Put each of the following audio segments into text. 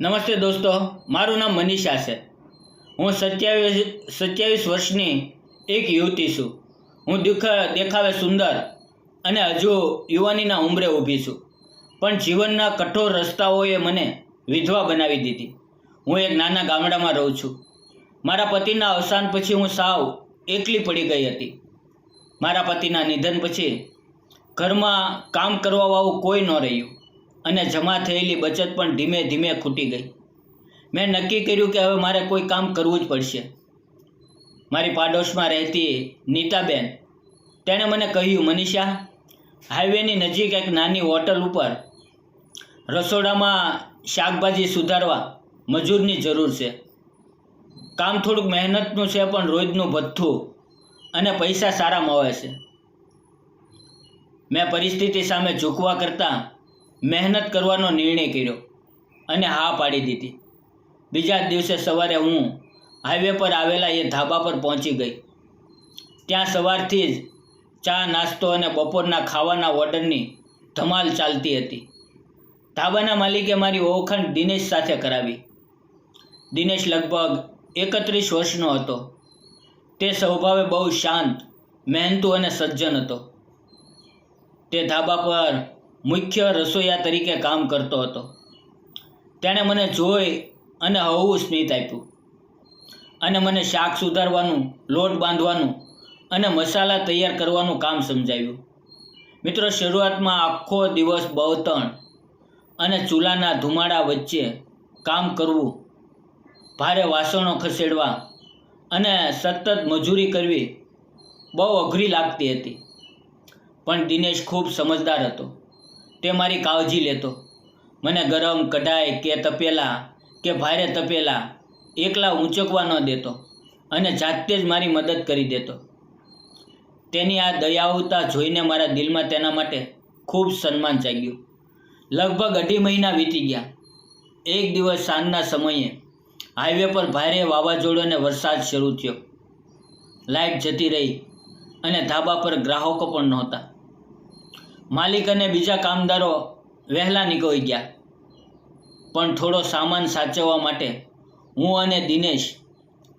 નમસ્તે દોસ્તો, મારું નામ મનીષા છે. હું 27 વર્ષની એક યુવતી છું. હું દેખાવે સુંદર અને હજુ યુવાનીના ઉંમરે ઊભી છું, પણ જીવનના કઠોર રસ્તાઓએ મને વિધવા બનાવી દીધી. હું એક નાના ગામડામાં રહું છું. મારા પતિના અવસાન પછી હું સાવ એકલી પડી ગઈ હતી. મારા પતિના નિધન પછી ઘરમાં કામ કરવાવાળું કોઈ ન રહ્યું અને જમા થયેલી બચત પણ ધીમે ધીમે ખૂટી ગઈ. મેં નક્કી કર્યું કે હવે મારે કોઈ કામ કરવું જ પડશે. મારી પાડોશમાં રહેતી નીતાબેન, તેણે મને કહ્યું, મનીષા, હાઈવેની નજીક એક નાની હોટલ ઉપર રસોડામાં શાકભાજી સુધારવા મજૂરની જરૂર છે. કામ થોડુંક મહેનતનું છે, પણ રોજનું ભથ્થું અને પૈસા સારા મળે છે. મેં પરિસ્થિતિ સામે ઝૂકવા કરતાં મહેનત કરવાનો નિર્ણય કર્યો અને હા પાડી દીધી. બીજા દિવસે સવારે હું હાઈવે પર આવેલા એ ધાબા પર પહોંચી ગઈ. ત્યાં સવારથી જ ચા, નાસ્તો અને બપોરના ખાવાના ઓર્ડરની ધમાલ ચાલતી હતી. ધાબાના માલિકે મારી ઓળખાણ દિનેશ સાથે કરાવી. દિનેશ લગભગ 31 વર્ષનો હતો. તે સ્વભાવે બહુ શાંત, મહેનતુ અને સજ્જન હતો. તે ધાબા પર મુખ્ય રસોઈયા તરીકે કામ કરતો હતો. તેણે મને જોઈ અને હળવું સ્મિત આપ્યું અને મને શાક સુધારવાનું, લોટ બાંધવાનું અને મસાલા તૈયાર કરવાનું કામ સમજાવ્યું. મિત્રો, શરૂઆતમાં આખો દિવસ બળતણ અને ચૂલાના ધુમાડા વચ્ચે કામ કરવું, ભારે વાસણો ખસેડવા અને સતત મજૂરી કરવી બહુ અઘરી લાગતી હતી. પણ દિનેશ ખૂબ સમજદાર હતો. તે મારી કાળજી લેતો. મને ગરમ કઢાઈ કે તપેલા કે ભારે તપેલા એકલા ઊંચકવા ન દેતો અને જાતે જ મારી મદદ કરી દેતો. તેની આ દયાળુતા જોઈને મારા દિલમાં તેના માટે ખૂબ સન્માન જાગ્યું. લગભગ 2.5 મહિના વીતી ગયા. એક દિવસ સાંજના સમયે હાઈવે પર ભારે વાવાઝોડું અને વરસાદ શરૂ થયો. લાઇટ જતી રહી અને ધાબા પર ગ્રાહકો પણ નહોતા. માલિક અને બીજા કામદારો વહેલા નીકળી ગયા, પણ થોડો સામાન સાચવવા માટે હું અને દિનેશ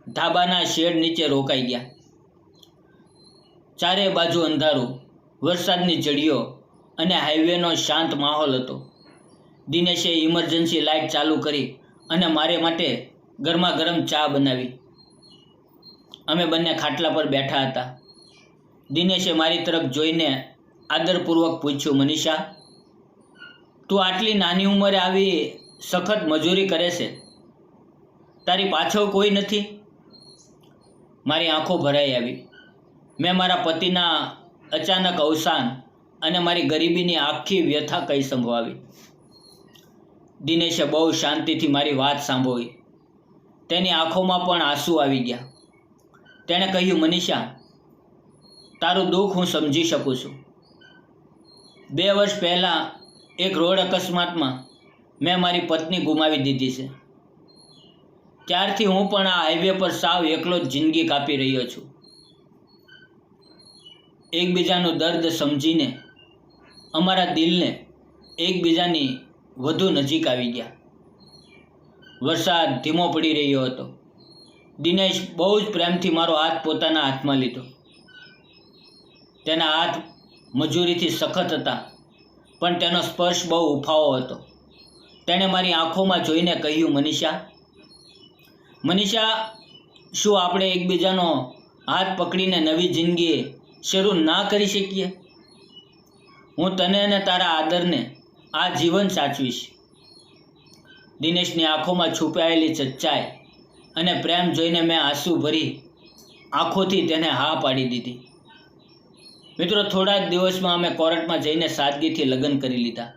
ધાબાના શેડ નીચે રોકાઈ ગયા. ચારે બાજુ અંધારું, વરસાદની ઝડીઓ અને હાઈવેનો શાંત માહોલ હતો. દિનેશે ઇમરજન્સી લાઇટ ચાલુ કરી અને મારે માટે ગરમા ગરમ ચા બનાવી. અમે બંને ખાટલા પર બેઠા હતા. દિનેશે મારી તરફ જોઈને આદરપૂર્વક પૂછ્યું, મનીષા, તું આટલી નાની ઉંમરે આવી સખત મજૂરી કરે છે, તારી પાછળ કોઈ નથી? મારી આંખો ભરાઈ આવી. મેં મારા પતિના અચાનક અવસાન અને મારી ગરીબીની આખી વ્યથા કહી સંભળાવી. દિનેશે બહુ શાંતિથી મારી વાત સાંભળી. તેની આંખોમાં પણ આંસુ આવી ગયા. તેણે કહ્યું, મનીષા, તારું દુઃખ હું સમજી શકું છું. 2 વર્ષ પહેલાં એક રોડ અકસ્માતમાં મેં મારી પત્ની ગુમાવી દીધી છે. ત્યારથી હું પણ આ હાઈવે પર સાવ એકલો જ જિંદગી કાપી રહ્યો છું. એકબીજાનું દર્દ સમજીને અમારા દિલને એકબીજાની વધુ નજીક આવી ગયા. વરસાદ ધીમો પડી રહ્યો હતો. દિનેશ બહુ જ પ્રેમથી મારો હાથ પોતાના હાથમાં લીધો. તેના હાથ મજૂરીથી સખત હતા, પણ તેનો સ્પર્શ બહુ હૂંફાળો હતો. તેણે મારી આંખોમાં જોઈને કહ્યું, મનીષા, શું આપણે એકબીજાનો હાથ પકડીને નવી જિંદગી શરૂ ના કરી શકીએ? હું તને અને તારા આદરને આ જીવન સાચવીશ. દિનેશની આંખોમાં છુપાયેલી સચ્ચાઈ અને પ્રેમ જોઈને મેં આંસુ ભરી આંખોથી તેને હા પાડી દીધી. મિત્રો, થોડા જ દિવસમાં અમે કોર્ટમાં જઈને સાદગીથી લગ્ન કરી લીધા.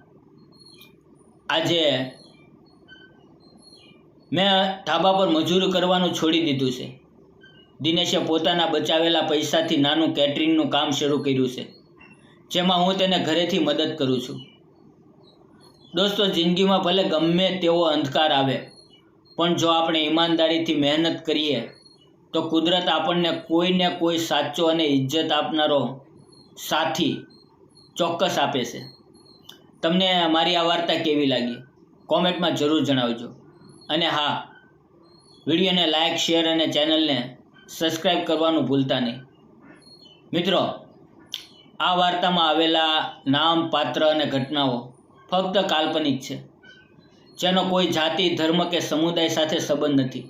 આજે મેં ધાબા પર મજૂરી કરવાનું છોડી દીધું છે. દિનેશે પોતાના બચાવેલા પૈસાથી નાનું કેટરિંગનું કામ શરૂ કર્યું છે, જેમાં હું તેને ઘરેથી મદદ કરું છું. દોસ્તો, જિંદગીમાં ભલે ગમે તેવો અંધકાર આવે, પણ જો આપણે ઈમાનદારીથી મહેનત કરીએ તો કુદરત આપણને કોઈને કોઈ સાચો અને ઇજ્જત આપનારો સાથી ચોક્કસ આપે છે. તમને મારી આ વાર્તા કેવી લાગી? કોમેન્ટમાં જરૂર જણાવજો. અને હા, વિડીયોને લાઇક, શેર અને ચેનલને સબસ્ક્રાઈબ કરવાનું ભૂલતા નહીં. મિત્રો, આ વાર્તામાં આવેલા નામ, પાત્ર અને ઘટનાઓ ફક્ત કાલ્પનિક છે, જેનો કોઈ જાતિ, ધર્મ કે સમુદાય સાથે સંબંધ નથી.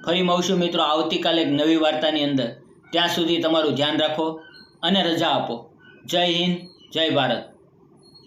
ફરી મળશું મિત્રો આવતીકાલે એક નવી વાર્તાની અંદર. ત્યાં સુધી તમારું ધ્યાન રાખો અને રજા આપો. જય હિન્દ, જય ભારત.